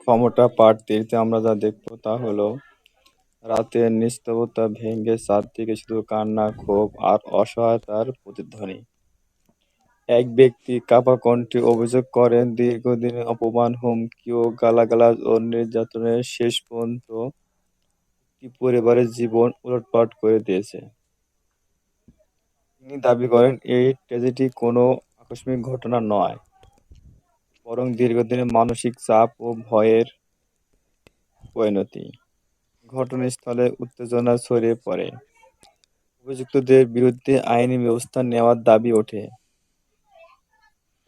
ক্ষমতা প্রার্থীতে আমরা যা দেখব তা হলো রাতের নিস্তব্ধতা ভেঙে ছাদ থেকে শুধু কান্না, ক্ষোভ আর অসহায়তার প্রতিধ্বনি। এক ব্যক্তি কাঁপা কণ্ঠে অভিযোগ করেন, দীর্ঘদিনের অপমান, হুমকি ও গালাগালাজ ও নির্যাতনের শেষ পর্যন্ত একটি পরিবারের জীবন উলটপালট করে দিয়েছে। তিনি দাবি করেন, এই ট্র্যাজেডি কোনো আকস্মিক ঘটনা নয়, বরং দীর্ঘদিনের মানসিক চাপ ও ভয়ের পরিণতি। ঘটনাস্থলে উত্তেজনা ছড়িয়ে পড়ে। অভিযুক্তদের বিরুদ্ধে আইনি ব্যবস্থা নেওয়ার দাবি ওঠে।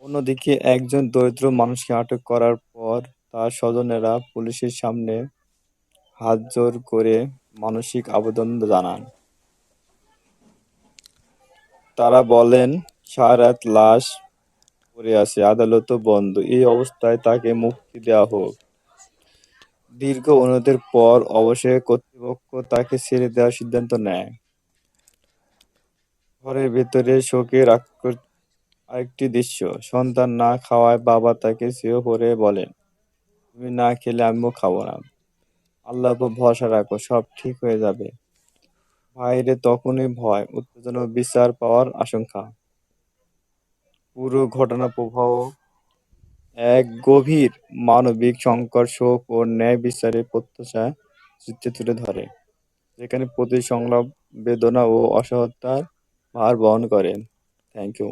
অন্যদিকে একজন দরিদ্র মানুষকে আটক করার পর তার স্বজনেরা পুলিশের সামনে হাতজোড় করে মানসিক আবেদন জানান। তারা বলেন, সারা রাত লাশ পড়ে আছে, আদালতও বন্ধ, এই অবস্থায় তাকে মুক্তি দেওয়া হোক। দীর্ঘ অনুরোধের পর অবশেষে কর্তৃপক্ষ তাকে ছেড়ে দেওয়ার সিদ্ধান্ত নেয়। ঘরের ভেতরে শোকের আরেকটি দৃশ্য। সন্তান না খাওয়ায় বাবা তাকে শুয়ে পড়ে বলেন, তুমি না খেলে আমিও খাবো না। আল্লাহর উপর ভরসা রাখো, সব ঠিক হয়ে যাবে। বাইরে তখনই ভয়, উত্তেজনা ও বিচার পাওয়ার আশঙ্কা। পুরো ঘটনা প্রবাহ এক গভীর মানবিক সংকট, শোক ও ন্যায় বিচারের প্রত্যাশা চিত্রে তুলে ধরে, যেখানে প্রতি সংলাপ বেদনা ও অসহায়তার ভার বহন করে। Thank you.